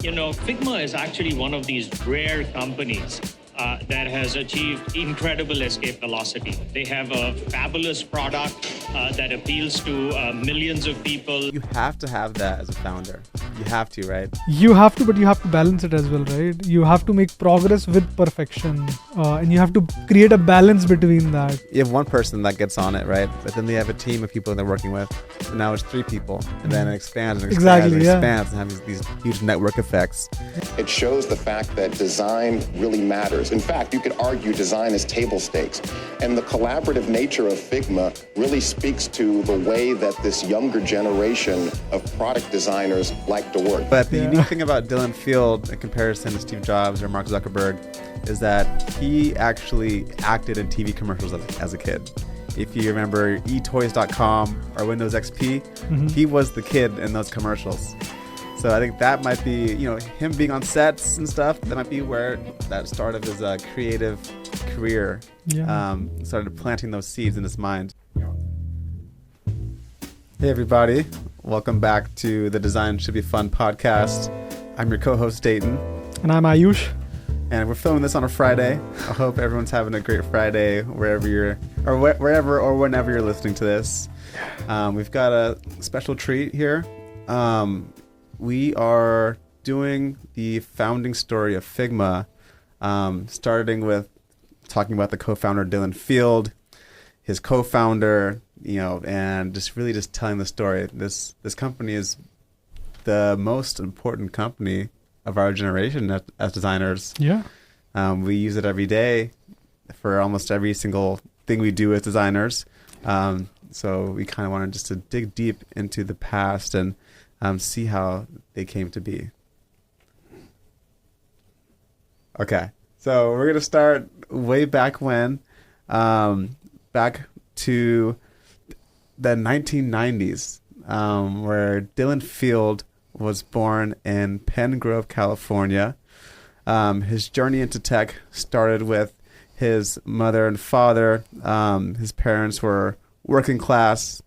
Figma is actually one of these rare companies that has achieved incredible escape velocity. They have a fabulous product that appeals to millions of people. You have to have that as a founder. You have to, right? You have to, but you have to balance it as well, right? You have to make progress with perfection, and you have to create a balance between that. You have one person that gets on it, right? But then they have a team of people they're working with. And now it's 3 people. And then it expands and expands and expands and have these huge network effects. It shows the fact that design really matters. In fact, you could argue design is table stakes. And the collaborative nature of Figma really speaks to the way that this younger generation of product designers like to work. But the unique thing about Dylan Field in comparison to Steve Jobs or Mark Zuckerberg is that he actually acted in TV commercials as a kid. If you remember eToys.com or Windows XP, he was the kid in those commercials. So I think that might be, him being on sets and stuff, that might be where that start of his creative career started planting those seeds in his mind. Hey everybody, welcome back to the Design Should Be Fun podcast. I'm your co-host Dayton. And I'm Ayush. And we're filming this on a Friday. I hope everyone's having a great Friday wherever or whenever you're listening to this. We've got a special treat here. We are doing the founding story of Figma, starting with talking about the co-founder Dylan Field, his co-founder, and just telling the story. This company is the most important company of our generation as designers. Yeah. We use it every day for almost every single thing we do as designers. So we kind of wanted just to dig deep into the past and see how they came to be. Okay. So we're going to start way back when, back to the 1990s, where Dylan Field was born in Penn Grove, California. His journey into tech started with his mother and father. His parents were working class.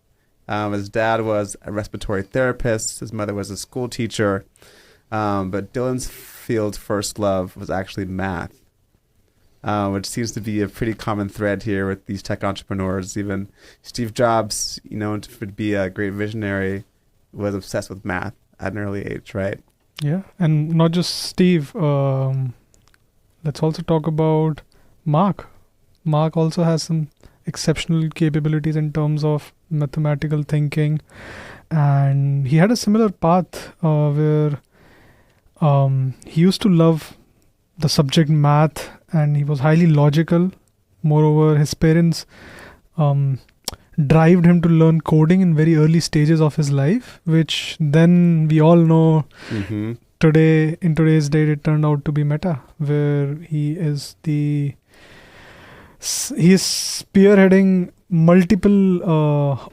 His dad was a respiratory therapist. His mother was a school teacher. But Dylan Field's first love was actually math, which seems to be a pretty common thread here with these tech entrepreneurs. Even Steve Jobs, to be a great visionary, was obsessed with math at an early age, right? Yeah, and not just Steve. Let's also talk about Mark. Mark also has some exceptional capabilities in terms of mathematical thinking, and he had a similar path where he used to love the subject math, and he was highly logical. Moreover, his parents drived him to learn coding in very early stages of his life, which then we all know in today's date it turned out to be Meta, where he is spearheading multiple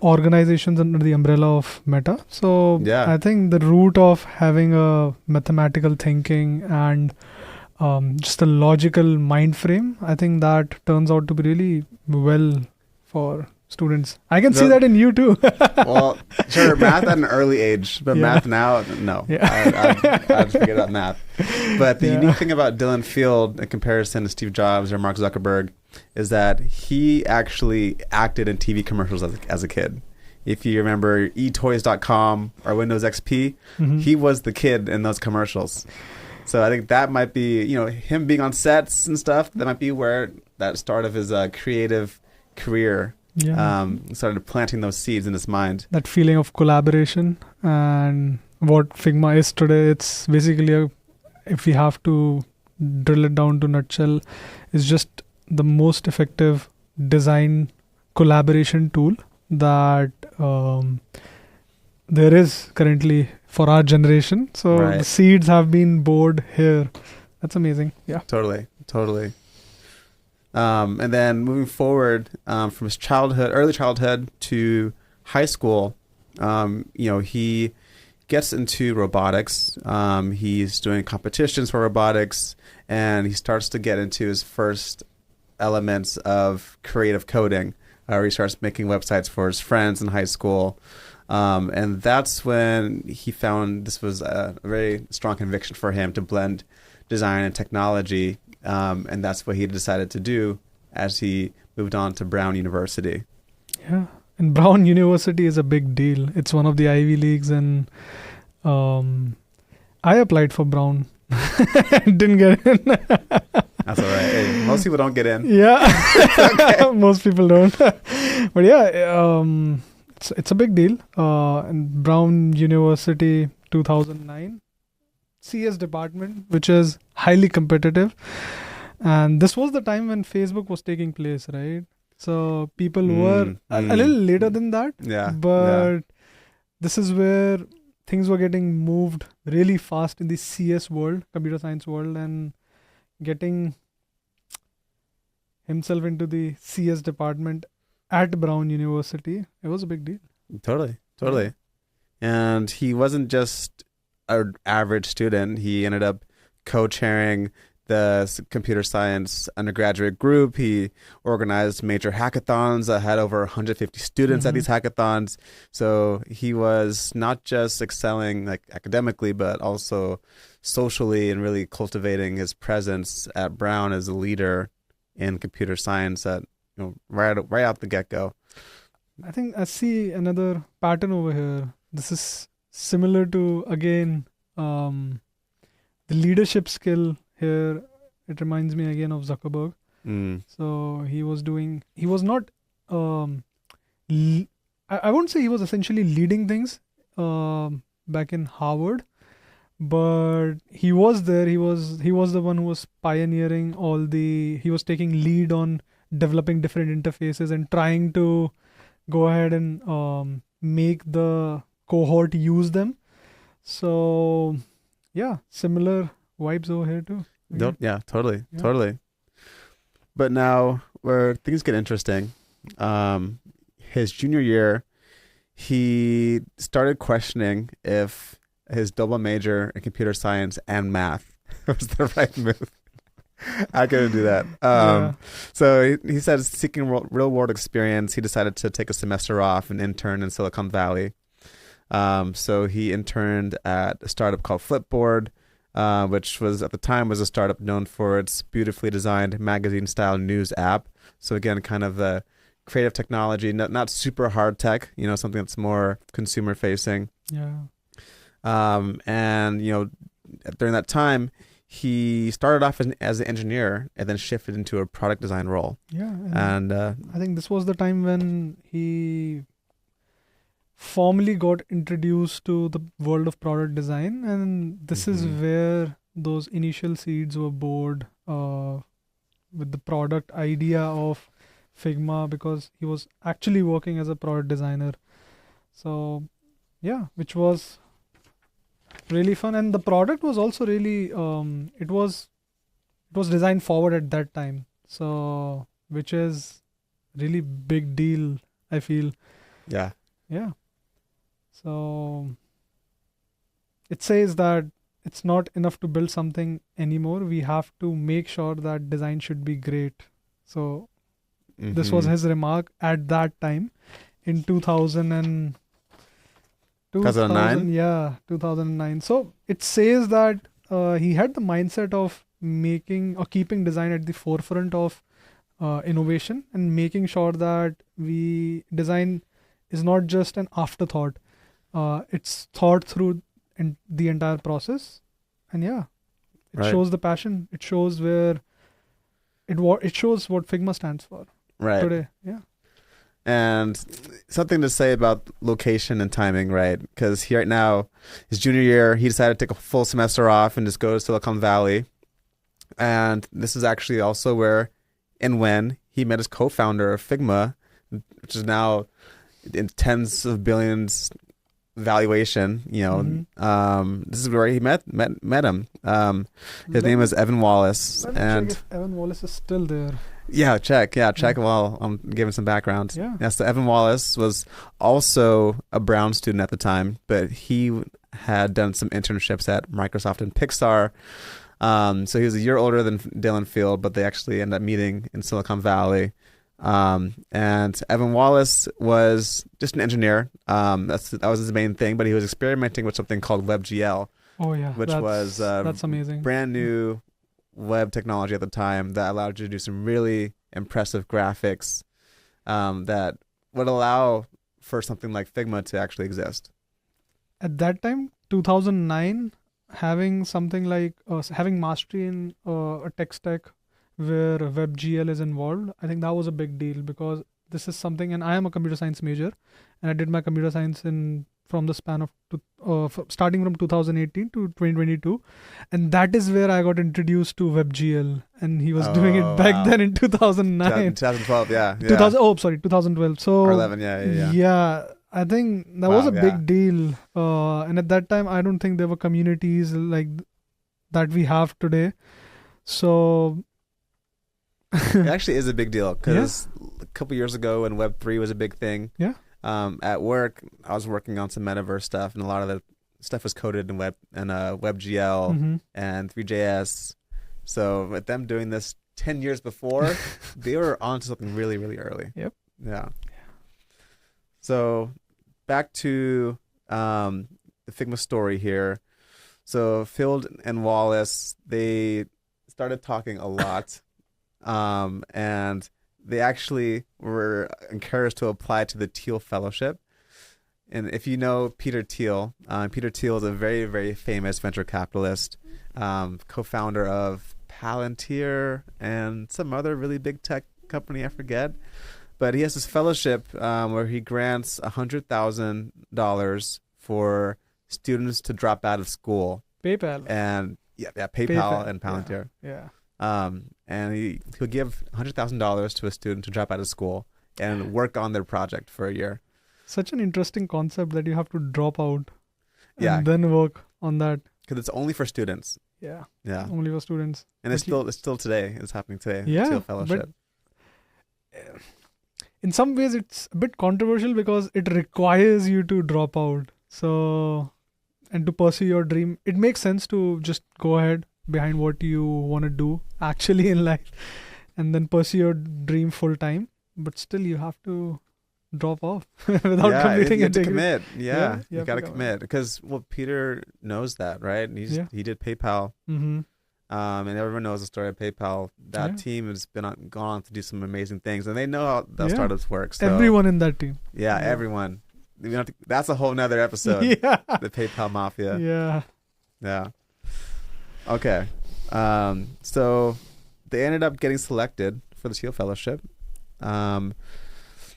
organizations under the umbrella of Meta. So I think the root of having a mathematical thinking and just a logical mind frame, I think that turns out to be really well for students. I can see that in you too. Well, sure, math at an early age, but math now, no. I'd forget about math. But the unique thing about Dylan Field in comparison to Steve Jobs or Mark Zuckerberg is that he actually acted in TV commercials as a kid. If you remember eToys.com or Windows XP, he was the kid in those commercials. So I think that might be, him being on sets and stuff, that might be where that start of his creative career started planting those seeds in his mind. That feeling of collaboration and what Figma is today, it's basically, if we have to drill it down to nutshell, is just the most effective design collaboration tool that there is currently for our generation. So the seeds have been bored here. That's amazing. Yeah. Totally. And then moving forward from his early childhood to high school, he gets into robotics. He's doing competitions for robotics, and he starts to get into his first elements of creative coding. He starts making websites for his friends in high school. And that's when he found this was a very strong conviction for him to blend design and technology. And that's what he decided to do as he moved on to Brown University. Yeah. And Brown University is a big deal. It's one of the Ivy Leagues, and I applied for Brown. Didn't get in. That's all right. Hey, most people don't get in. Yeah. Most people don't. But yeah, it's a big deal. And Brown University 2009 CS department, which is highly competitive. And this was the time when Facebook was taking place, right? So people were a little later than that. Yeah. But this is where things were getting moved really fast in the CS world, computer science world, and getting himself into the CS department at Brown University. It was a big deal. Totally. And he wasn't just an average student. He ended up co-chairing the computer science undergraduate group. He organized major hackathons that had over 150 students at these hackathons. So he was not just excelling like academically, but also socially and really cultivating his presence at Brown as a leader in computer science at, right out the get-go. I think I see another pattern over here. This is similar to, again, the leadership skill here. It reminds me again of Zuckerberg. So he was not, I won't say he was essentially leading things back in Harvard, but he was there. He was the one who was pioneering he was taking lead on developing different interfaces and trying to go ahead and make the cohort use them. So yeah, similar vibes over here too. Yeah, totally. But now where things get interesting, his junior year, he started questioning if his double major in computer science and math was the right move. I couldn't do that. So he said, seeking real world experience, he decided to take a semester off and intern in Silicon Valley. So he interned at a startup called Flipboard, which was at the time was a startup known for its beautifully designed magazine-style news app. So again, kind of the creative technology, not super hard tech, something that's more consumer-facing. Yeah. And during that time, he started off as an engineer and then shifted into a product design role. Yeah. And I think this was the time when he formally got introduced to the world of product design, and this is where those initial seeds were bored with the product idea of Figma, because he was actually working as a product designer. So yeah, which was really fun, and the product was also really it was designed forward at that time, so which is really big deal, I feel. yeah. So it says that it's not enough to build something anymore. We have to make sure that design should be great. So this was his remark at that time in 2009. Yeah, 2009. So it says that he had the mindset of making or keeping design at the forefront of innovation, and making sure that design is not just an afterthought. It's thought through in the entire process, and it shows the passion. It shows it shows what Figma stands for today. Yeah. And something to say about location and timing, right? Because right now, his junior year, he decided to take a full semester off and just go to Silicon Valley. And this is actually also where and when he met his co-founder of Figma, which is now in tens of billions valuation. This is where he met him. His name is Evan Wallace. And check if Evan Wallace is still there. Check while I'm giving some background. So Evan Wallace was also a Brown student at the time, but he had done some internships at Microsoft and Pixar. So he was a year older than Dylan Field, but they actually ended up meeting in Silicon Valley. And Evan Wallace was just an engineer. That was his main thing, but he was experimenting with something called WebGL, Oh yeah, which was that's amazing. brand new web technology at the time that allowed you to do some really impressive graphics that would allow for something like Figma to actually exist. At that time, 2009, having something like having mastery in a tech stack where WebGL is involved, I think that was a big deal because this is something, and I am a computer science major, and I did my computer science from the span of starting from 2018 to 2022, and that is where I got introduced to WebGL, and he was doing it back then in 2009. 2012, yeah. 2012. So or 11, yeah. Yeah, I think that was a big deal, and at that time, I don't think there were communities like that we have today. So it actually is a big deal because a couple years ago when Web3 was a big thing, at work, I was working on some metaverse stuff, and a lot of the stuff was coded in WebGL and 3JS. So with them doing this 10 years before, they were onto something really, really early. Yep. Yeah. So back to the Figma story here. So Field and Wallace, they started talking a lot, and they actually were encouraged to apply to the Thiel Fellowship. And if you know Peter Thiel is a very, very famous venture capitalist, co-founder of Palantir and some other really big tech company, I forget. But he has this fellowship where he grants $100,000 for students to drop out of school. PayPal. And PayPal and Palantir. Yeah. And he'll give $100,000 to a student to drop out of school and work on their project for a year. Such an interesting concept that you have to drop out and then work on that. Because it's only for students. Yeah. Only for students. And it's still today. It's happening today. Yeah. Thiel Fellowship. But in some ways, it's a bit controversial because it requires you to drop out. So, and to pursue your dream, it makes sense to just go ahead behind what you want to do actually in life and then pursue your dream full time. But still, you have to drop off without completing it. You have to commit. You got to commit because Peter knows that, right? He did PayPal. Mm-hmm. And everyone knows the story of PayPal. That team has gone on to do some amazing things, and they know how the startups work. So. Everyone in that team. Yeah, everyone. That's a whole nother episode. The PayPal mafia. Yeah. Okay. So they ended up getting selected for the Thiel Fellowship.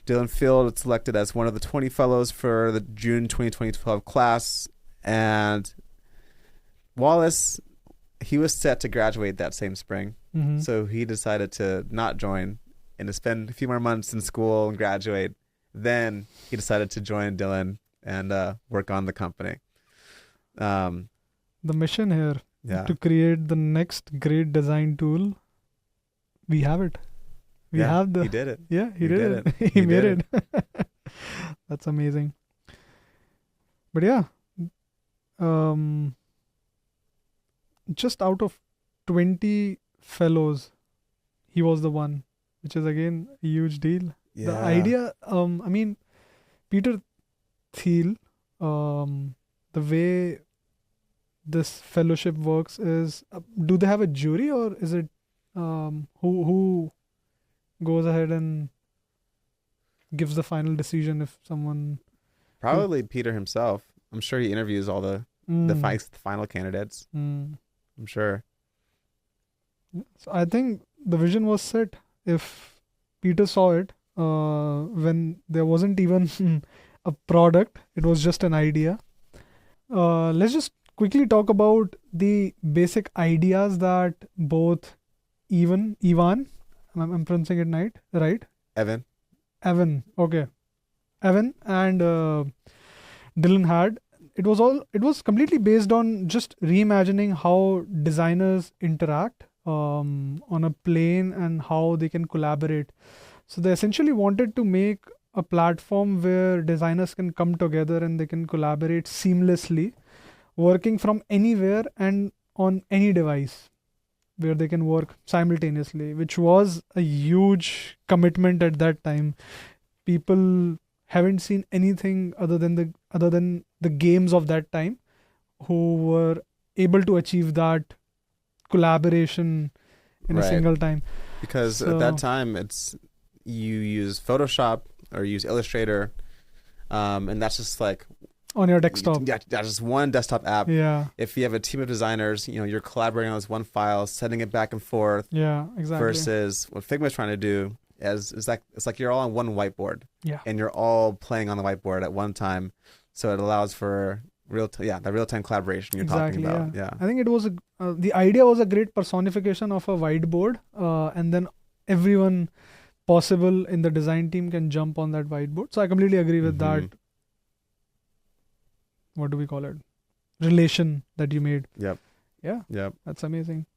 Dylan Field was selected as one of the 20 fellows for the June 2012 class, and Wallace, he was set to graduate that same spring. Mm-hmm. So he decided to not join and to spend a few more months in school and graduate. Then he decided to join Dylan and work on the company. The mission here to create the next great design tool, we have it. He did it. Yeah, he did it. He made it. That's amazing. But just out of 20 fellows, he was the one, which is again a huge deal. Yeah. The idea, Peter Thiel, the way this fellowship works is, do they have a jury or is it who goes ahead and gives the final decision if someone... Probably Peter himself. I'm sure he interviews all the final candidates. I'm sure. So I think the vision was set. If Peter saw it when there wasn't even a product, it was just an idea. Let's just quickly talk about the basic ideas that both Ivan, I'm pronouncing it right? Evan, okay. Evan and Dylan had. It was completely based on just reimagining how designers interact on a plane and how they can collaborate. So they essentially wanted to make a platform where designers can come together and they can collaborate seamlessly, working from anywhere and on any device. where they can work simultaneously, which was a huge commitment at that time. People haven't seen anything other than the games of that time who were able to achieve that collaboration in a Right. single time. Because So- at that time, you use Photoshop or use Illustrator, and that's just like On your desktop. Yeah, that's just one desktop app. Yeah. If you have a team of designers, you're collaborating on this one file, sending it back and forth. Yeah, exactly. Versus what Figma is trying to do is like it's like you're all on one whiteboard. Yeah. And you're all playing on the whiteboard at one time, so it allows for the real time collaboration you're Exactly, talking about. Yeah. I think it was the idea was a great personification of a whiteboard, and then everyone possible in the design team can jump on that whiteboard. So I completely agree with that. What do we call it? Relation that you made. Yep. Yeah, Yep. that's amazing.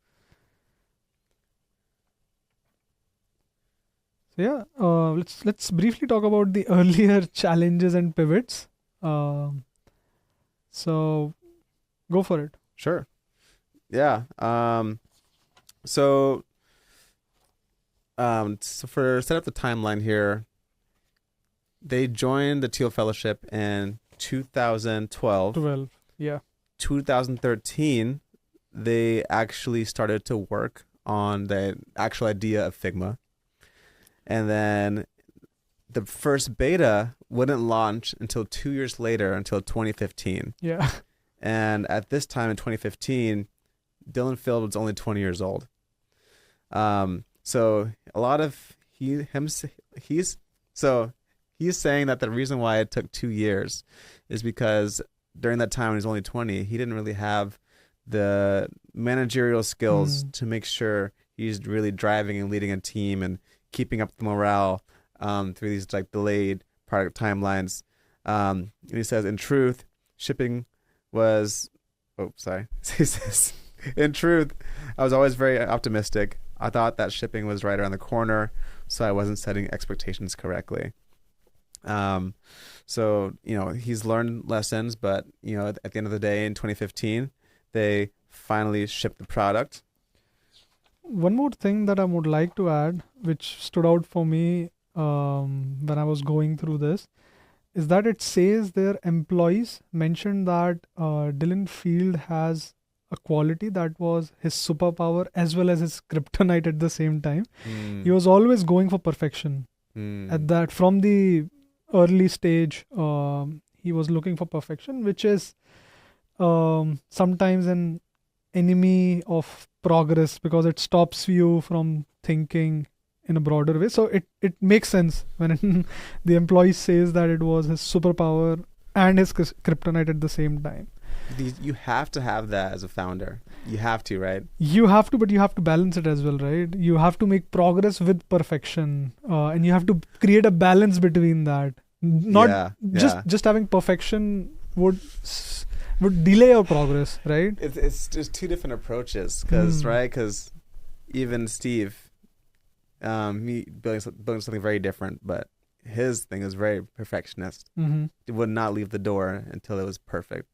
So yeah, let's briefly talk about the earlier challenges and pivots. So go for it. Sure. Yeah. So for set up the timeline here, they joined the Teal Fellowship in 2012. 12. Yeah. 2013, they actually started to work on the actual idea of Figma. And then the first beta wouldn't launch until 2 years later, until 2015. Yeah. And at this time in 2015, Dylan Field was only 20 years old. So a lot of he's saying that the reason why it took 2 years is because during that time when he was only 20, he didn't really have the managerial skills to make sure he's really driving and leading a team and keeping up the morale through these like delayed product timelines. And he says, in truth, shipping was, he says, in truth, I was always very optimistic. I thought that shipping was right around the corner, so I wasn't setting expectations correctly. So, he's learned lessons, but, at the end of the day, in 2015, they finally shipped the product. One more thing that I would like to add, which stood out for me when I was going through this, is that it says their employees mentioned that Dylan Field has a quality that was his superpower as well as his kryptonite at the same time. He was always going for perfection. At that, from the early stage, he was looking for perfection, which is sometimes an enemy of progress because it stops you from thinking in a broader way. So it makes sense when the employee says that it was his superpower and his kryptonite at the same time. You have to have that as a founder. You have to, right? You have to, but you have to balance it as well, right? You have to make progress with perfection, and you have to create a balance between that. Not just having perfection would delay your progress, right? It's just two different approaches, because even Steve, he building something very different, but his thing is very perfectionist. It would not leave the door until it was perfect.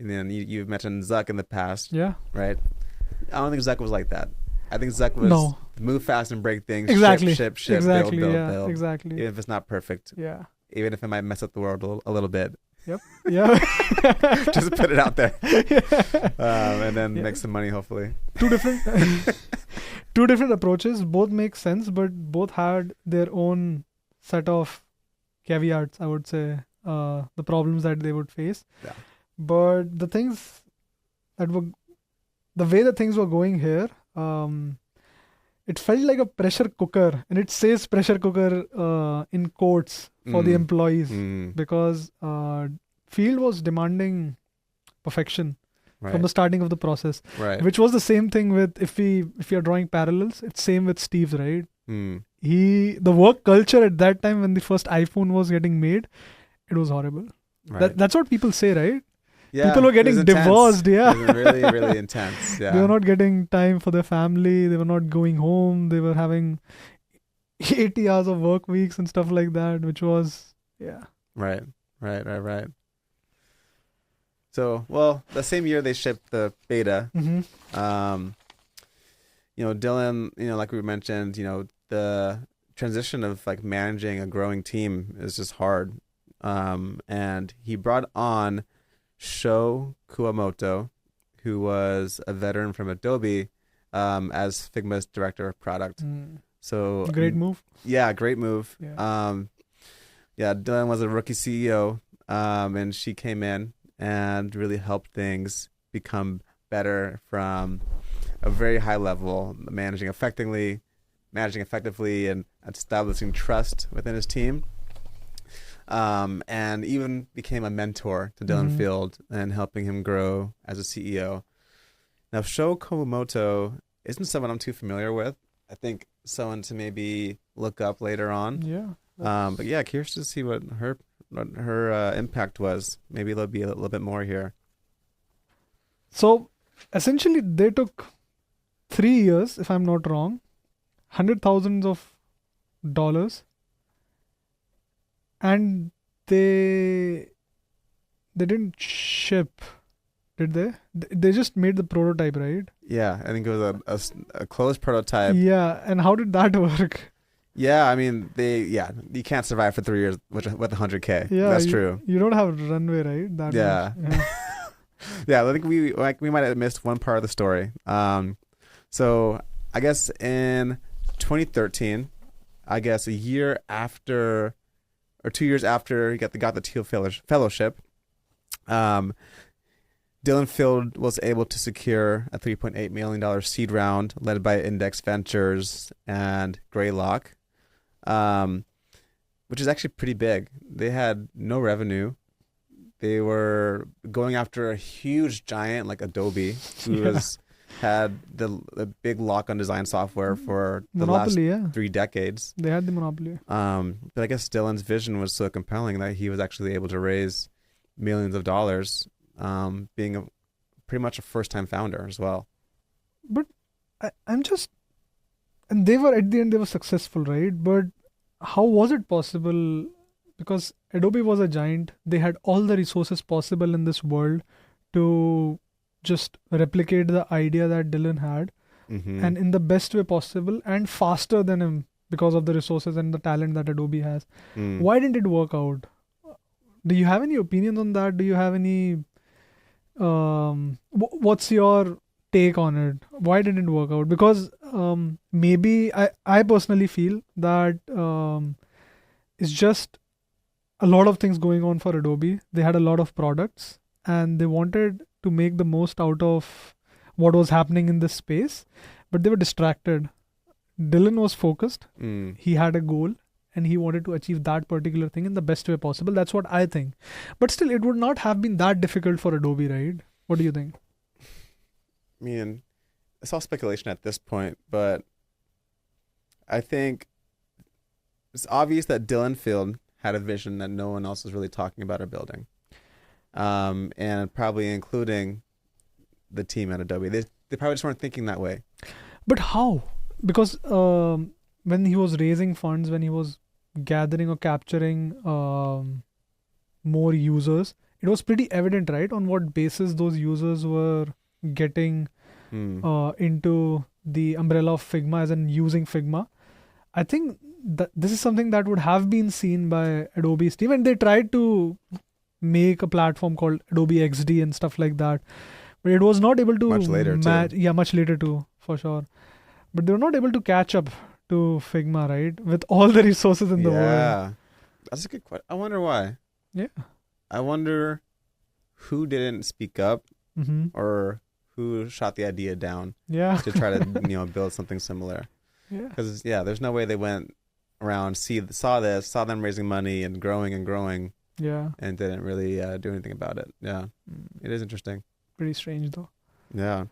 And then you've mentioned Zuck in the past, right? I don't think Zuck was like that. I think Zuck was move fast and break things. Exactly. Ship, exactly. build. Exactly. Even if it's not perfect. Yeah. Even if it might mess up the world a little bit. Yep. Yeah. Just put it out there. And then make some money, hopefully. Two different approaches. Both make sense, but both had their own set of caveats, I would say, the problems that they would face. Yeah. But the way the things were going here, it felt like a pressure cooker, and it says pressure cooker in quotes for the employees because Field was demanding perfection from the starting of the process, which was the same thing with if you're drawing parallels, it's same with Steve's, right? The work culture at that time when the first iPhone was getting made, it was horrible. That's what people say, right? Yeah, people were getting divorced. Yeah, it was really, really intense. Yeah, they were not getting time for their family. They were not going home. They were having 80 hours of work weeks and stuff like that, which was right. So, well, the same year they shipped the beta, Dylan, like we mentioned, the transition of like managing a growing team is just hard. And he brought on Sho Kuwamoto, who was a veteran from Adobe, as Figma's director of product. So Great move. Yeah, great move. Yeah. Dylan was a rookie CEO, and she came in and really helped things become better from a very high level, managing effectively, and establishing trust within his team. And even became a mentor to Dylan Field and helping him grow as a CEO. Now, Sho Kuwamoto isn't someone I'm too familiar with. I think someone to maybe look up later on. Yeah. But yeah, curious to see what her impact was. Maybe there'll be a little bit more here. So essentially, they took 3 years, if I'm not wrong, $100,000, and they didn't ship, did they? They just made the prototype, right? Yeah, I think it was a closed prototype. Yeah, and how did that work? Yeah, I mean, you can't survive for 3 years with 100K. Yeah, That's true. You don't have runway, right? That Yeah. much. Yeah. Yeah, I think we might have missed one part of the story. So I guess in 2013, a year after, or 2 years after he got the Teal Fellowship, Dylan Field was able to secure a $3.8 million seed round led by Index Ventures and Greylock, which is actually pretty big. They had no revenue. They were going after a huge giant like Adobe, who had the big lock on design software for the Monopoly, last 3 decades. They had the monopoly. But I guess Dylan's vision was so compelling that he was actually able to raise millions of dollars, being pretty much a first-time founder as well. But and they were, at the end, they were successful, right? But how was it possible? Because Adobe was a giant. They had all the resources possible in this world to just replicate the idea that Dylan had, and in the best way possible and faster than him because of the resources and the talent that Adobe has. Why didn't it work out? Do you have any opinions on that? Do you have any what's your take on it? Why didn't it work out? Because maybe I personally feel that it's just a lot of things going on for Adobe. They had a lot of products and they wanted to make the most out of what was happening in this space, but they were distracted. Dylan was focused. He had a goal and he wanted to achieve that particular thing in the best way possible. That's what I think. But still, it would not have been that difficult for Adobe, right? What do you think? I mean, it's all speculation at this point, but I think it's obvious that Dylan Field had a vision that no one else was really talking about or building. And probably including the team at Adobe. They probably just weren't thinking that way. But how? Because when he was raising funds, when he was gathering or capturing more users, it was pretty evident, right, on what basis those users were getting into the umbrella of Figma, as in using Figma. I think that this is something that would have been seen by Adobe's team, and they tried to make a platform called Adobe XD and stuff like that, but it was not able to much later too, for sure. But they were not able to catch up to Figma, right, with all the resources in the world. Yeah, that's a good question. I wonder why. Yeah, I wonder who didn't speak up or who shot the idea down to try to build something similar. Yeah, because there's no way they went around, saw them raising money and growing and didn't really do anything about it. It is interesting. Pretty strange though. Yeah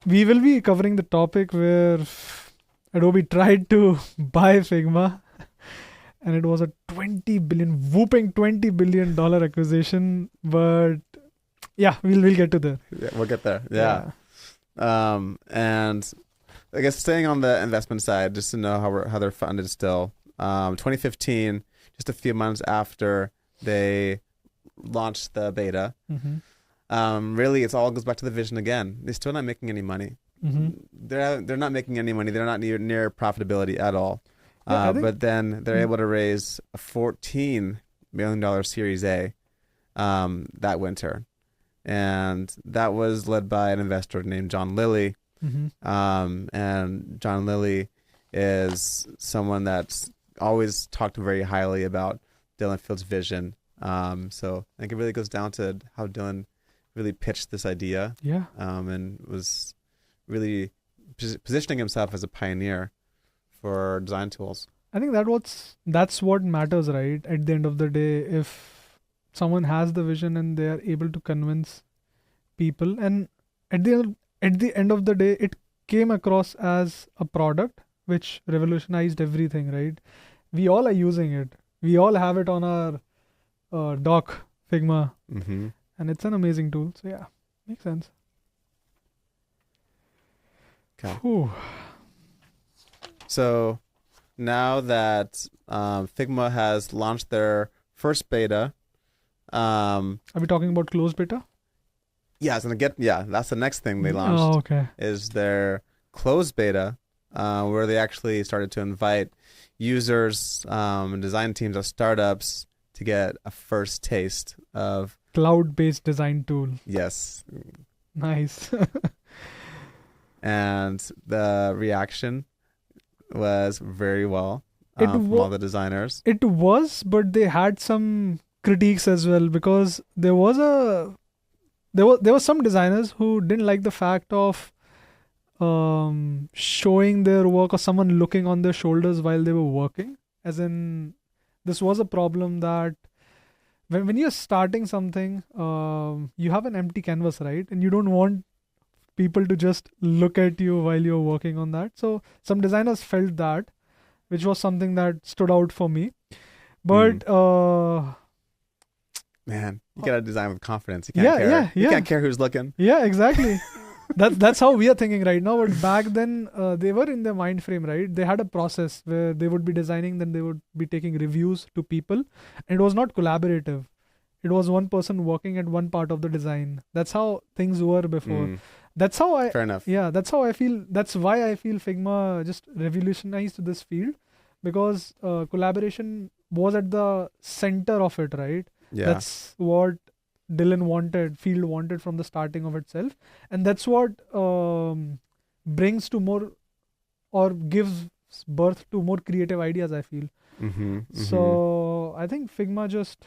We will be covering the topic where Adobe tried to buy Figma and it was a whooping $20 billion acquisition. But we'll get to that. Yeah, we'll get there. Yeah. And I guess staying on the investment side, just to know how they're funded still. 2015, just a few months after they launched the beta. Really, it all goes back to the vision again. They're still not making any money. they're not making any money. They're not near profitability at all. Yeah, but then they're able to raise a $14 million Series A that winter. And that was led by an investor named John Lilly. And John Lilly is someone that's always talked very highly about Dylan Field's vision. So I think it really goes down to how Dylan really pitched this idea. Yeah. And was really positioning himself as a pioneer for design tools. I think that's what matters, right? At the end of the day, if someone has the vision and they are able to convince people, and at the end of the day, it came across as a product which revolutionized everything, right? We all are using it. We all have it on our doc, Figma, and it's an amazing tool. So yeah, makes sense. Okay. Whew. So now that Figma has launched their first beta, are we talking about closed beta? that's the next thing they launched. Oh, okay. Is their closed beta, where they actually started to invite users and design teams of startups to get a first taste of Cloud-based design tool. Yes. Nice. And the reaction was very well from all the designers. It was, but they had some critiques as well, because there was some designers who didn't like the fact of showing their work or someone looking on their shoulders while they were working. As in, this was a problem that when you're starting something, you have an empty canvas, right? And you don't want people to just look at you while you're working on that. So some designers felt that, which was something that stood out for me. But man, you gotta design with confidence. You can't care. You can't care who's looking. Yeah, exactly. That's how we are thinking right now. But back then, they were in their mind frame, right? They had a process where they would be designing, then they would be taking reviews to people, and it was not collaborative. It was one person working at one part of the design. That's how things were before. That's how Fair enough. Yeah, that's how I feel. That's why I feel Figma just revolutionized this field, because collaboration was at the center of it, right? Yeah. That's what field wanted from the starting of itself, and that's what brings to more, or gives birth to more creative ideas, I feel. So I think Figma just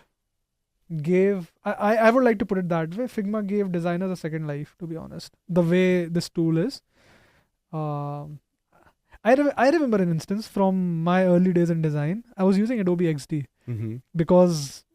gave, I would like to put it that way, Figma gave designers a second life, to be honest, the way this tool is. I remember an instance from my early days in design. I was using Adobe XD because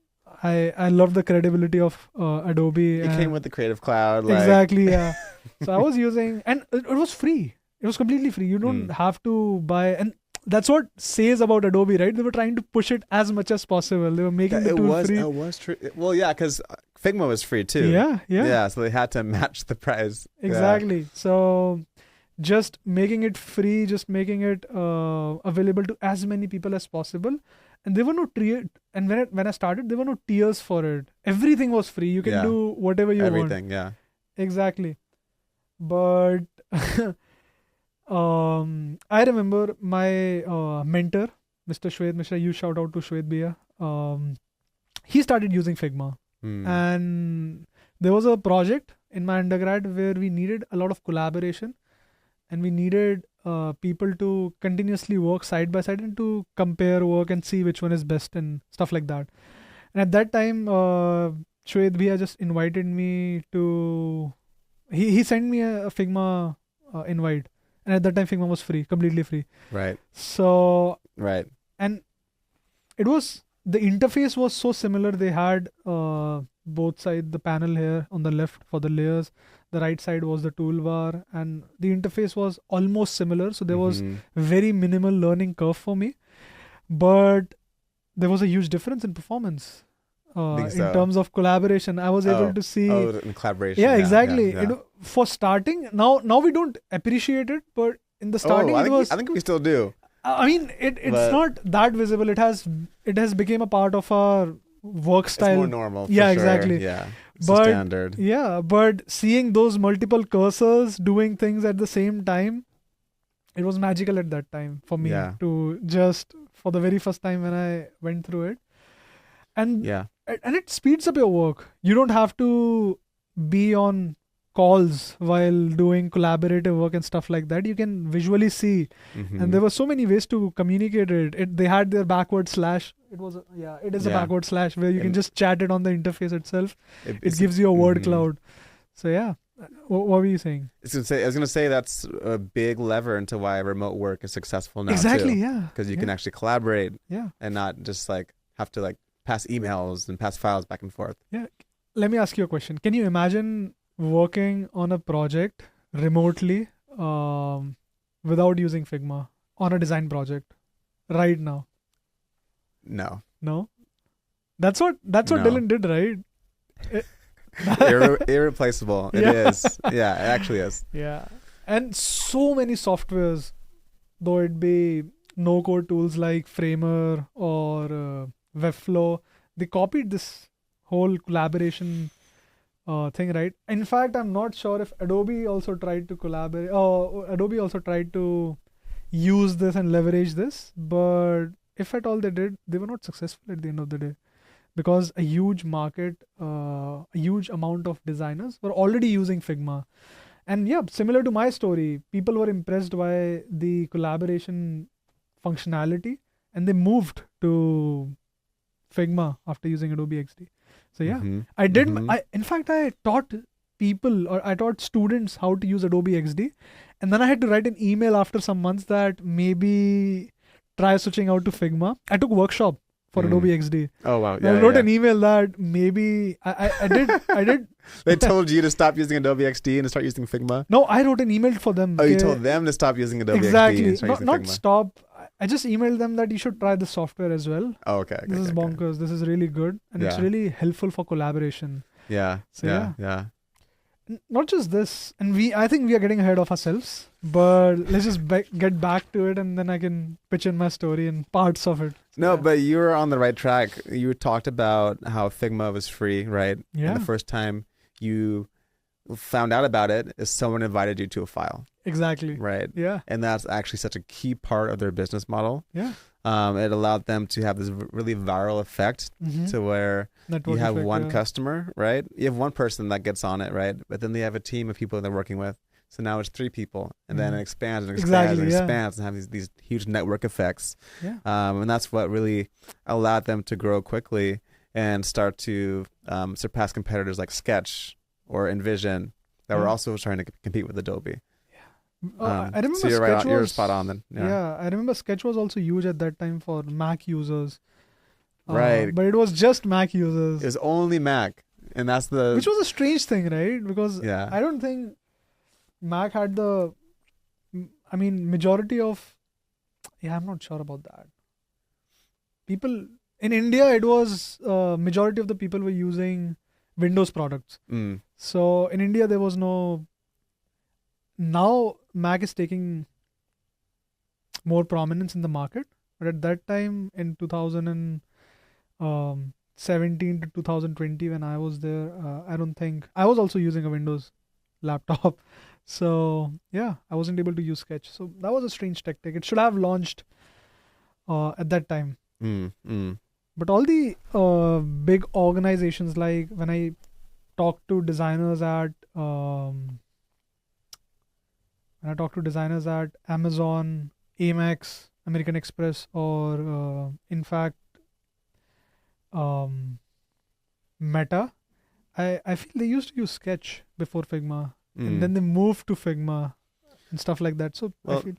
I love the credibility of Adobe. It came with the Creative Cloud. Exactly, yeah. So I was using, and it was free. It was completely free. You don't have to buy, and that's what says about Adobe, right? They were trying to push it as much as possible. They were making the tool free. It was true. Well, yeah, because Figma was free too. Yeah. So they had to match the price. Exactly. Yeah. So just making it free, just making it available to as many people as possible. And there were no and when I started, there were no tiers for it. Everything was free. You can do whatever you want. Everything, yeah. Exactly. But I remember my mentor, Mr. Shwed, Mr. Ayush, shout out to Shwed Bhaiya. He started using Figma. And there was a project in my undergrad where we needed a lot of collaboration, and we needed people to continuously work side by side and to compare work and see which one is best and stuff like that. And at that time, Shwed Bhaiya just invited me to... He sent me a Figma invite. And at that time, Figma was free, completely free. Right. So... Right. And it was... The interface was so similar. They had both sides, the panel here on the left for the layers. The right side was the toolbar, and the interface was almost similar. So there was very minimal learning curve for me. But there was a huge difference in performance. In terms of collaboration, I was able to see... in collaboration. Yeah, exactly. Yeah. For starting, now we don't appreciate it, but in the starting I think we still do. I mean, it's not that visible. It has become a part of our work style. It's more normal. Yeah, for sure. exactly. Yeah. It's the standard. Yeah, but seeing those multiple cursors doing things at the same time, it was magical at that time for me to just, for the very first time when I went through it. And it speeds up your work. You don't have to be on calls while doing collaborative work and stuff like that. You can visually see. And there were so many ways to communicate it. They had their backward slash. It is a backward slash where you can just chat it on the interface itself. It gives you a word cloud. So yeah. What were you saying? I was going to say that's a big lever into why remote work is successful now. Exactly, too. yeah. Because you can actually collaborate and not just have to pass emails and pass files back and forth. Yeah. Let me ask you a question. Can you imagine working on a project remotely without using Figma on a design project right now? No. That's what Dylan did, right? Irreplaceable. It is. Yeah, it actually is. Yeah. And so many softwares, though it be no-code tools like Framer or Webflow, they copied this whole collaboration thing, right? In fact, I'm not sure if Adobe also tried to collaborate. Adobe also tried to use this and leverage this, but if at all they did, they were not successful at the end of the day, because a huge market, a huge amount of designers were already using Figma. And yeah, similar to my story, people were impressed by the collaboration functionality and they moved to Figma after using Adobe XD. So yeah, I did. In fact, I taught people, or I taught students how to use Adobe XD. And then I had to write an email after some months that maybe try switching out to Figma. I took workshop for Adobe XD. Oh wow! I wrote an email that maybe I did. They told you to stop using Adobe XD and to start using Figma? No, I wrote an email for them. Oh, you told them to stop using Adobe XD and start using Figma? Not stop. I just emailed them that you should try the software as well. Oh, okay. This is bonkers. This is really good. And it's really helpful for collaboration. Yeah. So, yeah. Not just this. And I think we are getting ahead of ourselves. But let's just get back to it, and then I can pitch in my story and parts of it. No, but you were on the right track. You talked about how Figma was free, right? Yeah. And the first time you found out about it is someone invited you to a file. Exactly. Right. Yeah. And that's actually such a key part of their business model. Yeah. It allowed them to have this really viral effect to where you have one customer, right? You have one person that gets on it, right? But then they have a team of people they're working with. So now it's 3 people, and then it expands and expands and expands and have these huge network effects. Yeah. And that's what really allowed them to grow quickly and start to surpass competitors like Sketch or InVision that were also trying to compete with Adobe. I remember so you're Sketch right. You're spot on then. Yeah, I remember Sketch was also huge at that time for Mac users. Right. But it was just Mac users. It was only Mac, and that's the... Which was a strange thing, right? Because I don't think Mac had the... I mean, majority of... Yeah, I'm not sure about that. People... In India, it was... majority of the people were using Windows products. So, in India, there was no... Now, Mac is taking more prominence in the market. But at that time, in 2017 to 2020, when I was there, I don't think... I was also using a Windows laptop. So, yeah, I wasn't able to use Sketch. So, that was a strange tactic. It should have launched at that time. But all the big organizations, like when I talked to designers at... When I talk to designers at Amazon, Amex, American Express, or in fact, Meta, I feel they used to use Sketch before Figma, and then they moved to Figma and stuff like that. So I feel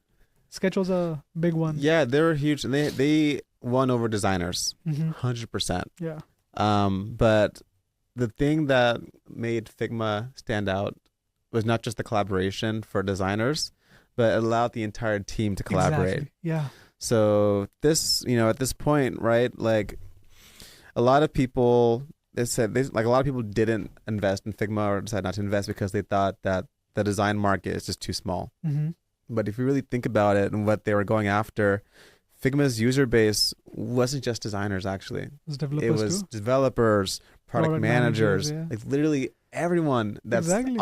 Sketch was a big one. Yeah, they were huge. They won over designers, 100%. Yeah. But the thing that made Figma stand out was not just the collaboration for designers, but it allowed the entire team to collaborate. Exactly. Yeah. So this, at this point, right, like a lot of people, a lot of people didn't invest in Figma or decided not to invest because they thought that the design market is just too small. But if you really think about it and what they were going after, Figma's user base wasn't just designers, actually. It was developers It was developers, product managers, yeah. like literally everyone that's Exactly.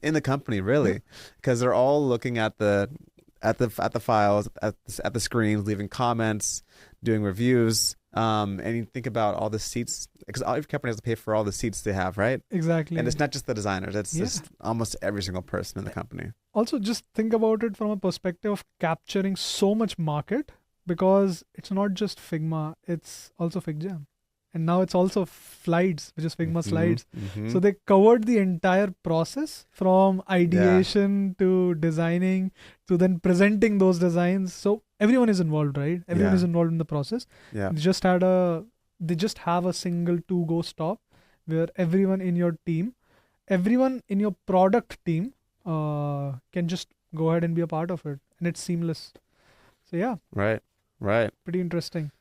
in the company, really, because they're all looking at the files, at the screens, leaving comments, doing reviews. And you think about all the seats, because every company has to pay for all the seats they have, right? Exactly. And it's not just the designers; it's Yeah. just almost every single person in the company. Also, just think about it from a perspective of capturing so much market, because it's not just Figma, it's also FigJam. And now it's also Slides, which is Figma Slides. So they covered the entire process from ideation to designing to then presenting those designs. So everyone is involved, right? Everyone Yeah. is involved in the process. Yeah. They just have a single to-go stop where everyone in your team, everyone in your product team can just go ahead and be a part of it, and it's seamless. So yeah, Right. pretty interesting.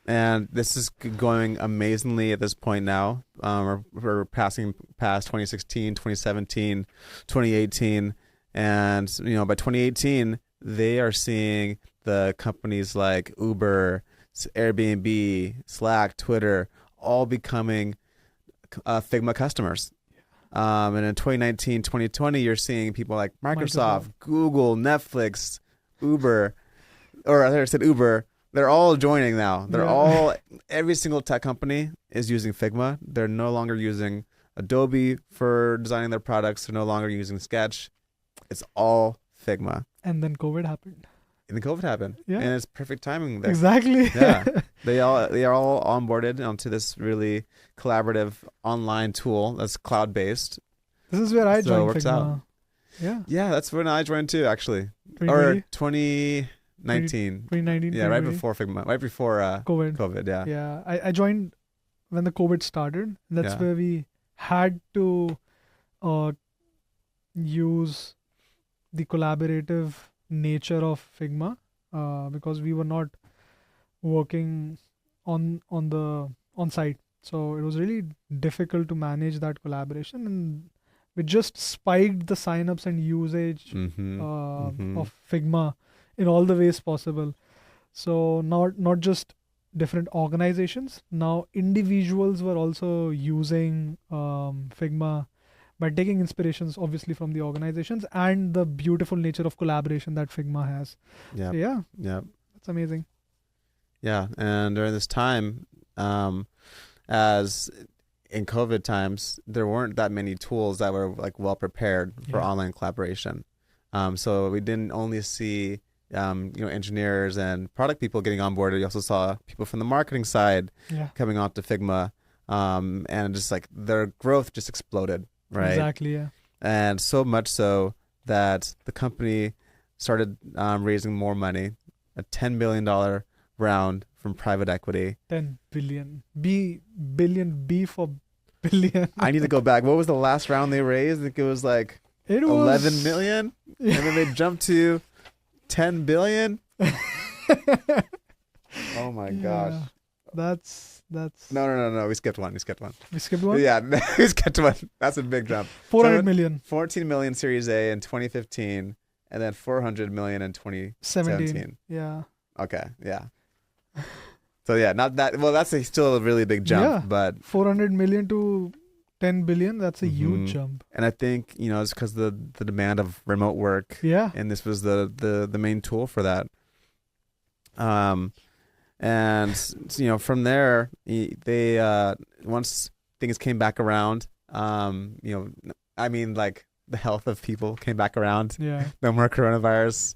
And this is going amazingly at this point now. We're passing past 2016, 2017, 2018. And, by 2018, they are seeing the companies like Uber, Airbnb, Slack, Twitter, all becoming Figma customers. And in 2019, 2020, you're seeing people like Microsoft, Google, Netflix, Uber, or I said Uber. They're all joining now. Every single tech company is using Figma. They're no longer using Adobe for designing their products. They're no longer using Sketch. It's all Figma. And then COVID happened. And then COVID happened. Yeah. And it's perfect timing. Exactly. Yeah. They are all onboarded onto this really collaborative online tool that's cloud-based. This is where I So it joined works Figma. out. Yeah. Yeah, that's when I joined too, actually. 2020, Or 2019. 2019. Yeah, right 2020. before Figma. Right before COVID. yeah. Yeah. I joined when the COVID started. That's Yeah. where we had to use the collaborative nature of Figma because we were not working on site. So it was really difficult to manage that collaboration, and we just spiked the signups and usage of Figma in all the ways possible. So not just different organizations, now individuals were also using Figma by taking inspirations obviously from the organizations and the beautiful nature of collaboration that Figma has. Yeah. So yeah, Yeah. that's amazing. Yeah. And during this time, as in COVID times, there weren't that many tools that were like well prepared for online collaboration. So we didn't only see engineers and product people getting on board. We also saw people from the marketing side coming onto Figma, and just like their growth just exploded, right? Exactly. Yeah. And so much so that the company started raising more money, a $10 billion round from private equity. 10 billion. B for billion. I need to go back. What was the last round they raised? I think it was like It was 11 million, and then they jumped to 10 billion. Oh my gosh. That's No. We skipped one. we skipped one. Yeah, we skipped one. That's a big jump. 400 million. 14 million Series A in 2015, and then 400 million in 2017. 17. Yeah. Okay, yeah. So yeah, not that. Well, that's still a really big jump, Yeah. but 400 million to 10 billion. That's a Mhm. huge jump. and I think it's because the demand of remote work, Yeah. and this was the main tool for that. And from there, they once things came back around, I mean, like the health of people came back around. Yeah. No more coronavirus,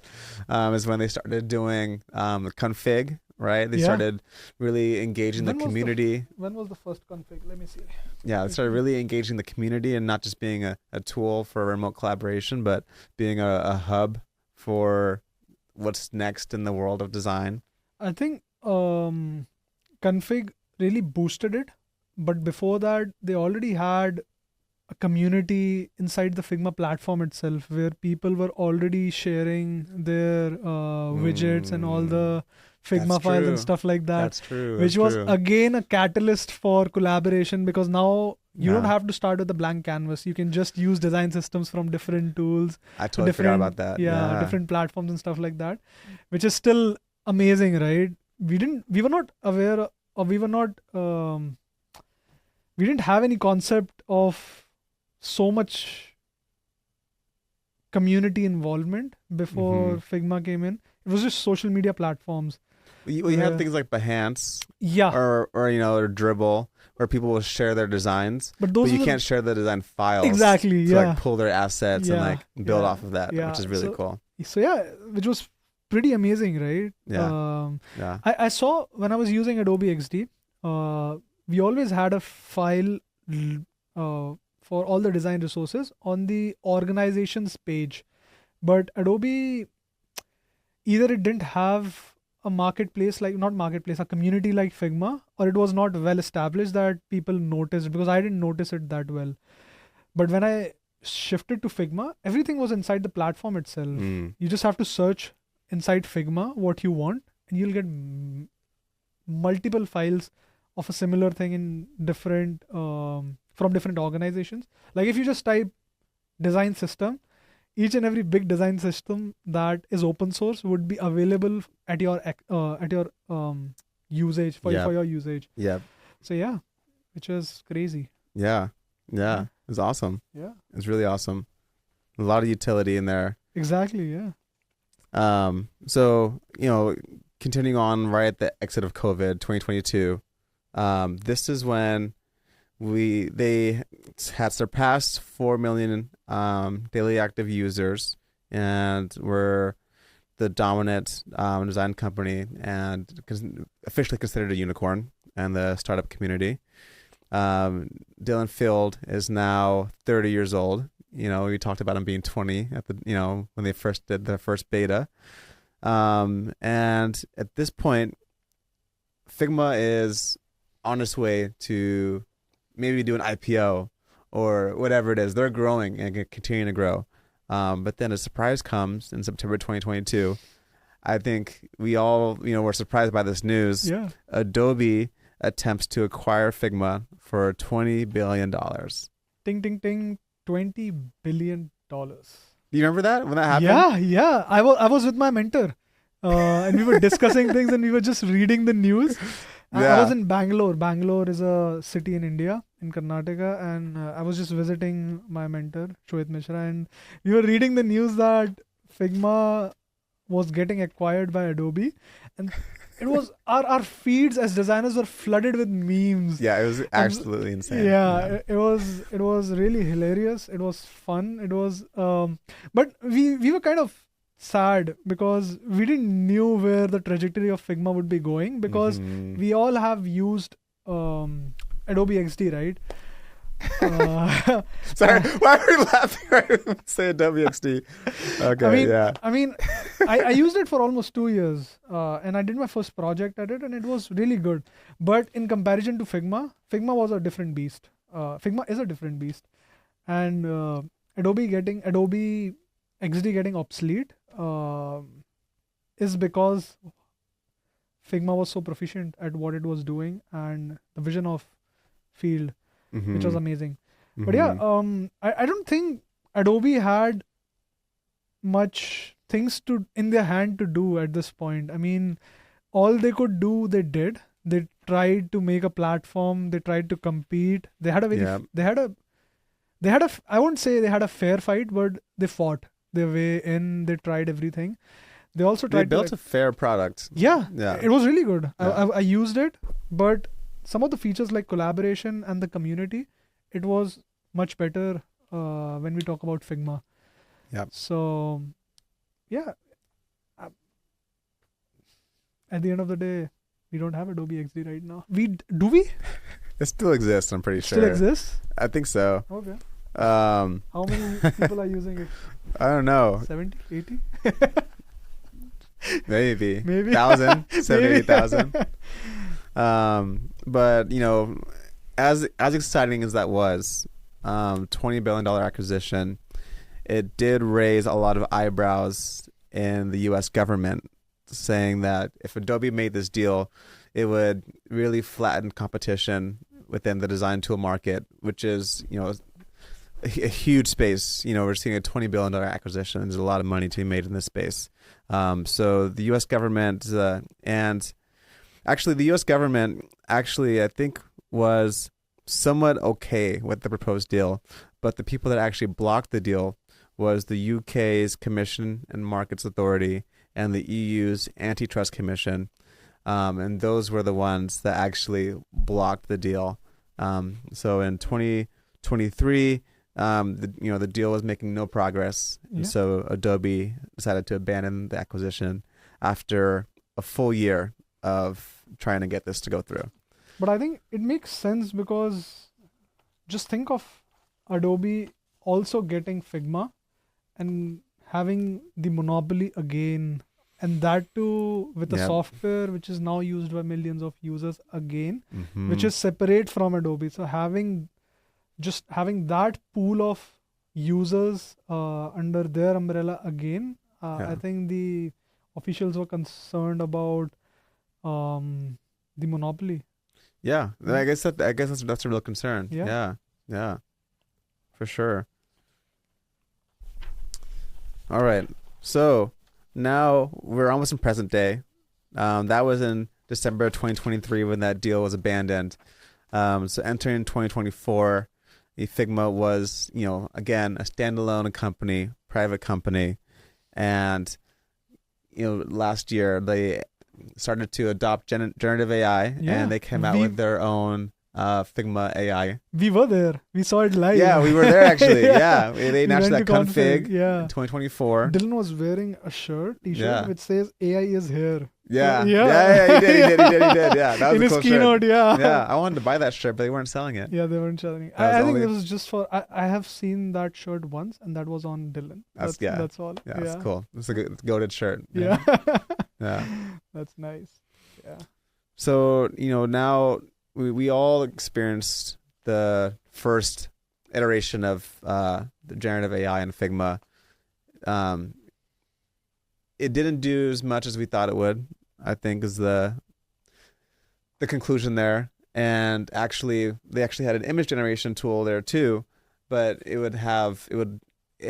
is when they started doing config. Right, they Yeah. started really engaging the When was the community. When was the first config? Let me see. Yeah, they started really engaging the community and not just being a tool for remote collaboration, but being a hub for what's next in the world of design. I think config really boosted it, but before that, they already had a community inside the Figma platform itself where people were already sharing their widgets and all the Figma That's files true. and stuff like that. That's true. Which was again a catalyst for collaboration, because now you don't Yeah. have to start with a blank canvas. You can just use design systems from different tools, I totally forgot about that. yeah, different platforms and stuff like that, which is still amazing, right? We were not aware, or we we didn't have any concept of so much community involvement before Figma came in. It was just social media platforms. You have things like Behance, Yeah. or or Dribble, where people will share their designs, But but those you were can't share the design files. Exactly, to yeah. like pull their assets and Yeah, like build yeah, off of that, yeah. which is really So- cool. So yeah, which was pretty amazing, right? Yeah. Yeah. I saw when I was using Adobe XD, we always had a file for all the design resources on the organizations page. But Adobe, either it didn't have a marketplace, like not marketplace, a community like Figma, or it was not well established that people noticed, because I didn't notice it that well. But when I shifted to Figma, everything was inside the platform itself. You just have to search inside Figma what you want, and you'll get multiple files of a similar thing in different from different organizations. Like if you just type design system, each and every big design system that is open source would be available at your usage for your usage. Yeah. So yeah, which is crazy. Yeah. It's awesome. Yeah, It's really awesome. A lot of utility in there. exactly. Yeah. So, continuing on right at the exit of COVID 2022, this is when they had surpassed 4 million daily active users and were the dominant design company and officially considered a unicorn in the startup community. Dylan Field is now 30 years old. We talked about him being 20 at the when they first did their first beta. And at this point, Figma is on its way to maybe do an IPO or whatever it is. They're growing and continuing to grow. But then a surprise comes in September 2022. I think we all, were surprised by this news. Yeah. Adobe attempts to acquire Figma for $20 billion. Ting, ting, ting. $20 billion. Do you remember that when that happened? Yeah. I was with my mentor, and we were discussing things, and we were just reading the news. I was in Bangalore. Bangalore is a city in India, in Karnataka, and I was just visiting my mentor, Shohit Mishra, and we were reading the news that Figma was getting acquired by Adobe, and it was our feeds as designers were flooded with memes. Yeah, it was absolutely insane. Yeah, it was really hilarious. It was fun. It was but we were kind of sad because we didn't knew where the trajectory of Figma would be going, because we all have used Adobe XD, right? Sorry, why are we laughing right when we say Adobe XD? Okay, I mean, I used it for almost 2 years, and I did my first project at it, and it was really good. But in comparison to Figma was a different beast. Figma is a different beast, and Adobe XD getting obsolete is because Figma was so proficient at what it was doing and the vision of field, which was amazing. But yeah, I don't think Adobe had much things in their hand to do at this point. I mean, all they could do, they did. They tried to make a platform. They tried to compete. They had I won't say they had a fair fight, but they fought their way in. They tried everything. They also tried. They built a fair product. Yeah, it was really good. Yeah. I used it, but some of the features like collaboration and the community, it was much better when we talk about Figma. Yeah. So, yeah. At the end of the day, we don't have Adobe XD right now. Do we? It still exists, I'm pretty sure. Still exists? I think so. Okay. How many people are using it? I don't know. 70, 80? Maybe. 1,000, 70,000. But as exciting as that was, $20 billion acquisition, it did raise a lot of eyebrows in the U.S. government, saying that if Adobe made this deal, it would really flatten competition within the design tool market, which is, a huge space. We're seeing a $20 billion acquisition. There's a lot of money to be made in this space. So the U.S. government and actually the U.S. government I think was somewhat okay with the proposed deal, but the people that actually blocked the deal was the UK's Commission and Markets Authority and the EU's Antitrust Commission, and those were the ones that actually blocked the deal. So in 2023, the deal was making no progress, and so Adobe decided to abandon the acquisition after a full year of trying to get this to go through. But I think it makes sense because just think of Adobe also getting Figma and having the monopoly again, and that too with a software which is now used by millions of users again, which is separate from Adobe. So having that pool of users under their umbrella again, I think the officials were concerned about the monopoly. Yeah, I guess that's a real concern. Yeah, for sure. All right, so now we're almost in present day. That was in December 2023 when that deal was abandoned. So entering 2024, the Figma was, again, a standalone company, private company, and last year they started to adopt generative AI, and they came out with their own Figma AI. We were there. We saw it live. Yeah, we were there actually. They announced that config in in 2024. Dylan was wearing a t-shirt which says AI is here. Yeah, he did. Yeah, that was in a his cool keynote. Shirt. Yeah, I wanted to buy that shirt, but they weren't selling it. Yeah, they weren't selling it. I think it was just for. I have seen that shirt once, and that was on Dylan. That's all. Yeah, it's cool. It's a goated shirt. Yeah. Yeah. That's nice. Yeah. So now we all experienced the first iteration of the generative AI in Figma. It didn't do as much as we thought it would, I think, is the conclusion there. And they actually had an image generation tool there too, but it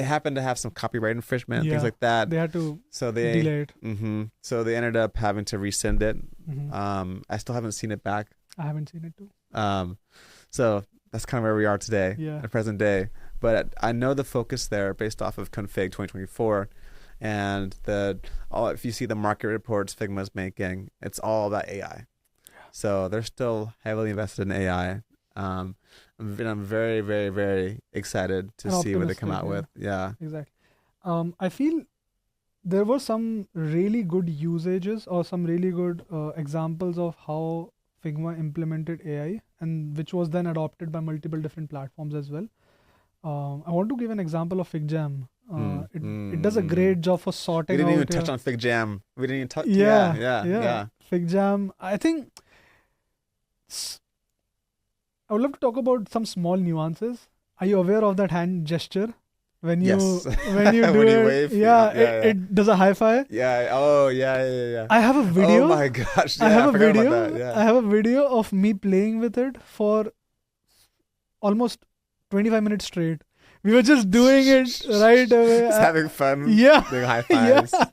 happened to have some copyright infringement, things like that. They had to delay it. So they ended up having to rescind it. I still haven't seen it back. I haven't seen it too. So that's kind of where we are today, at present day. But I know the focus there based off of Config 2024. And if you see the market reports Figma's making, it's all about AI. So they're still heavily invested in AI. I'm very, very, very excited to see what they come out with. Yeah, exactly. I feel there were some really good usages or some really good examples of how Figma implemented AI, and which was then adopted by multiple different platforms as well. I want to give an example of FigJam. It does a great job for sorting out. We didn't even touch on FigJam. We didn't even touch. Yeah. FigJam. I think I would love to talk about some small nuances. Are you aware of that hand gesture when you when you do it? Wave, it does a high five. Yeah. Oh yeah. I have a video. Oh my gosh. Yeah, I have a video. About that. Yeah. I have a video of me playing with it for almost 25 minutes straight. We were just doing it right away. Just having fun. Yeah. Doing high fives. Yeah.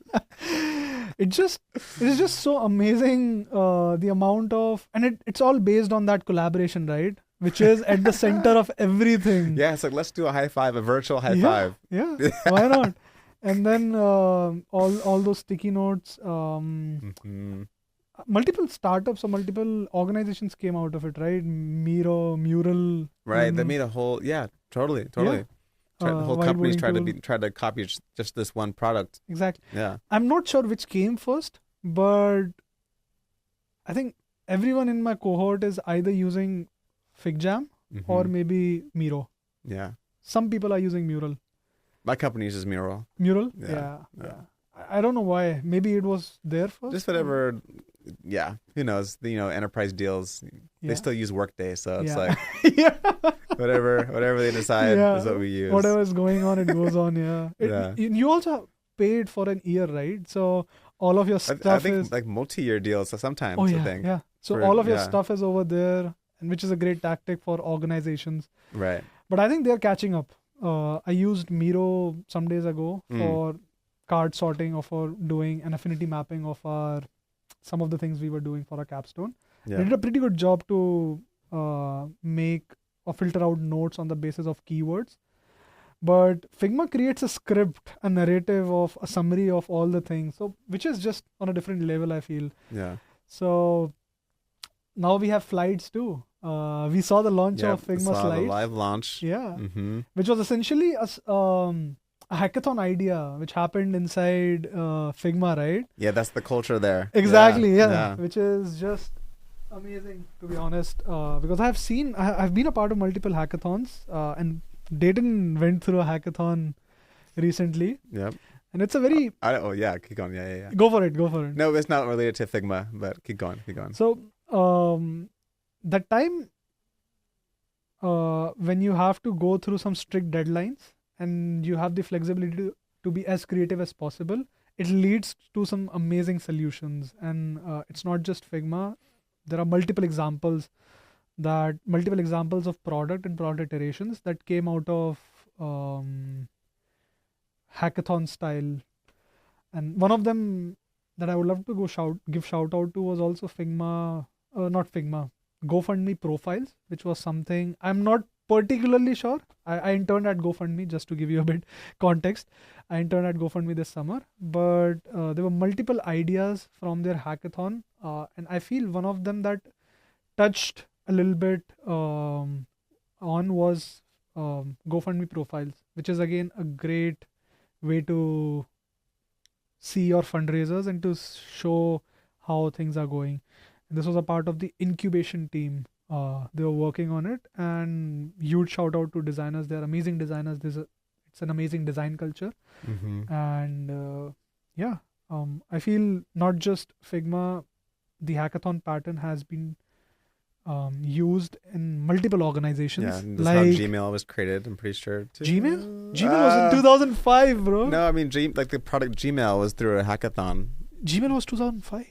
It is just so amazing, the amount of, and it's all based on that collaboration, right? Which is at the center of everything. Yeah, it's like, let's do a high five, a virtual high five. Yeah, why not? And then all those sticky notes, multiple startups or multiple organizations came out of it, right? Mural. Right, they made a whole, totally. Yeah. Whole companies tried to copy just this one product. Exactly. Yeah. I'm not sure which came first, but I think everyone in my cohort is either using FigJam or maybe Miro. Yeah. Some people are using Mural. My company uses Mural. Mural? Yeah. I don't know why. Maybe it was there first. Just whatever. Yeah. Who knows? Enterprise deals, they still use Workday, so it's like whatever they decide is what we use. Whatever is going on, it goes on. You also paid for an year, right? So all of your stuff I think like multi-year deals sometimes. I think. Yeah. So all of your stuff is over there, and which is a great tactic for organizations. Right. But I think they're catching up. I used Miro some days ago for card sorting or for doing an affinity mapping of some of the things we were doing for our capstone. Yeah. They did a pretty good job to make or filter out notes on the basis of keywords. But Figma creates a script, a narrative of a summary of all the things. So which is just on a different level, I feel. Yeah. So now we have slides too. We saw the launch of Figma saw slides. the live launch. Yeah. Mm-hmm. Which was essentially a hackathon idea which happened inside Figma, right? Yeah, that's the culture there. Exactly, yeah. Which is just amazing, to be honest. Because I've been a part of multiple hackathons, and Dayton went through a hackathon recently. Yep. And it's a very... keep going. Yeah. Go for it. No, it's not related to Figma, but keep going. So, that time, when you have to go through some strict deadlines and you have the flexibility to be as creative as possible, it leads to some amazing solutions. And it's not just Figma. There are multiple examples of product and product iterations that came out of hackathon style. And one of them that I would love to give shout out to was also GoFundMe profiles, which was something I'm not particularly sure. I interned at GoFundMe, just to give you a bit context. I interned at GoFundMe this summer, but there were multiple ideas from their hackathon, and I feel one of them that touched a little bit on was GoFundMe profiles, which is again a great way to see your fundraisers and to show how things are going. And this was a part of the incubation team. They were working on it, and huge shout out to designers. They're amazing designers. It's an amazing design culture. Mm-hmm. And I feel not just Figma, the hackathon pattern has been used in multiple organizations. Yeah, and that's how Gmail was created, I'm pretty sure. Too. Gmail was in 2005, bro. No, I mean, the product Gmail was through a hackathon. Gmail was 2005.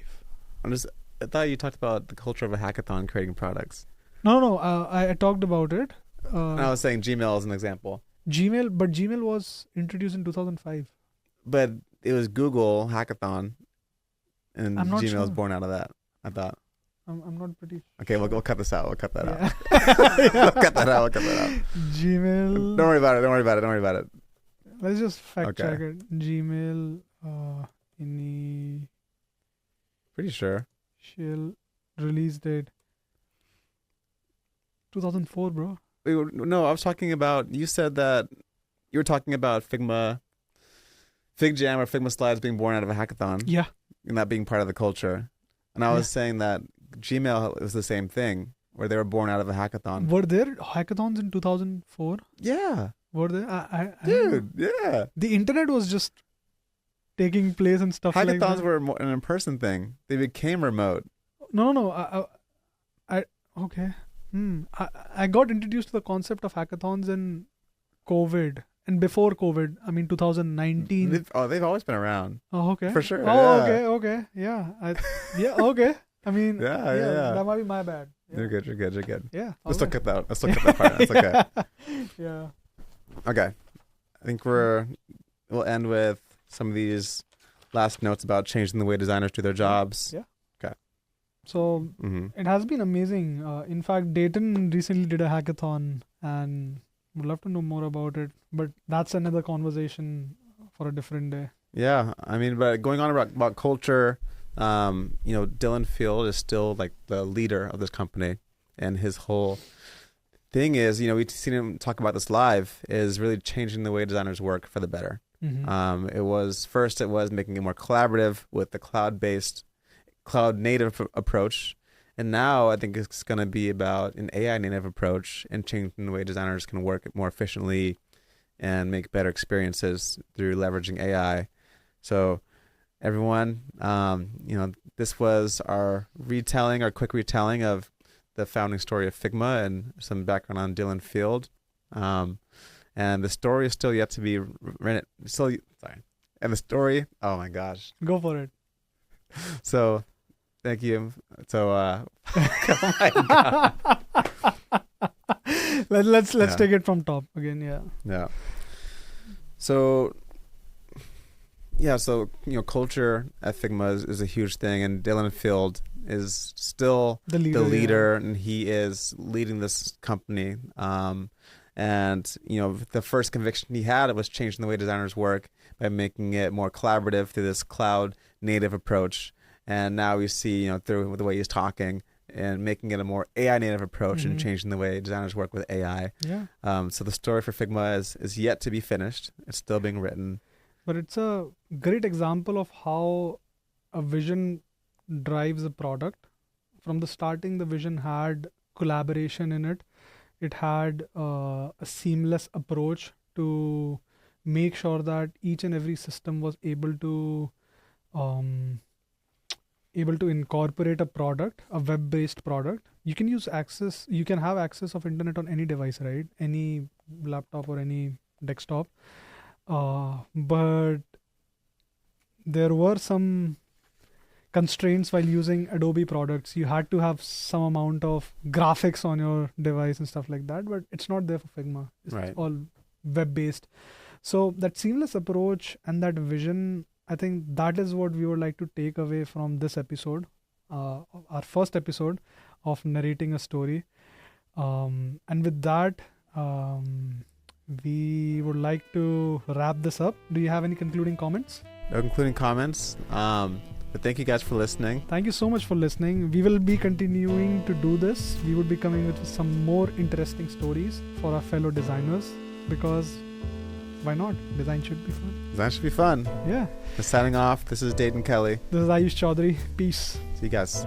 I thought you talked about the culture of a hackathon creating products. No, I talked about it. And I was saying Gmail as an example. Gmail was introduced in 2005. But it was Google hackathon, and Gmail was sure. born out of that, I thought. I'm not pretty... Okay, we'll cut this out. We'll cut that out. We'll cut that out. Gmail... Don't worry about it. Let's just fact check it. Gmail... Pretty sure. Release date 2004, bro. No, I was talking about, you said that you were talking about FigJam or Figma slides being born out of a hackathon. Yeah. And that being part of the culture. And I was saying that Gmail was the same thing, where they were born out of a hackathon. Were there hackathons in 2004? Yeah. Were there? Dude, yeah. The internet was just taking place and stuff like that. Hackathons were more an in-person thing. They became remote. No. Okay. I got introduced to the concept of hackathons in COVID. And before COVID, I mean 2019. They've always been around. Oh, okay. For sure. Oh, yeah. okay. Yeah. Okay. I mean, yeah. That might be my bad. Yeah. You're good. Yeah. Let's look at that. Let's look at that part. That's okay. Yeah. Okay. I think we'll end with some of these last notes about changing the way designers do their jobs. Yeah. Okay. So it has been amazing. In fact, Dayton recently did a hackathon, and would love to know more about it. But that's another conversation for a different day. Yeah, I mean, but going on about culture, Dylan Field is still like the leader of this company, and his whole thing is, we've seen him talk about this live, is really changing the way designers work for the better. Mm-hmm. It was making it more collaborative with the cloud native approach. And now I think it's going to be about an AI native approach and changing the way designers can work more efficiently and make better experiences through leveraging AI. So everyone, this was our quick retelling of the founding story of Figma and some background on Dylan Field. And the story is still yet to be written. And the story, oh my gosh. Go for it. So, thank you. So, oh my God. Let's take it from top again. Yeah. So, Yeah, so culture at Figma is a huge thing, and Dylan Field is still The leader, and he is leading this company. And the first conviction he had was changing the way designers work by making it more collaborative through this cloud native approach. And now we see through the way he's talking and making it a more AI native approach and changing the way designers work with AI. Yeah. So the story for Figma is yet to be finished. It's still being written. But it's a great example of how a vision drives a product. From the starting, the vision had collaboration in it. It had a seamless approach to make sure that each and every system was able to incorporate a product, a web-based product. You can have access of internet on any device, right? Any laptop or any desktop. But there were some constraints while using Adobe products. You had to have some amount of graphics on your device and stuff like that, but it's not there for Figma. It's Right. all web-based. So that seamless approach and that vision, I think that is what we would like to take away from this episode, our first episode of narrating a story. And with that, we would like to wrap this up. Do you have any concluding comments? No concluding comments. But thank you guys for listening. Thank you so much for listening. We will be continuing to do this. We would be coming with some more interesting stories for our fellow designers, because why not? Design should be fun. That should be fun. Yeah. Signing off. This is Dayton Kelly. This is Ayush Choudary. Peace. See you guys.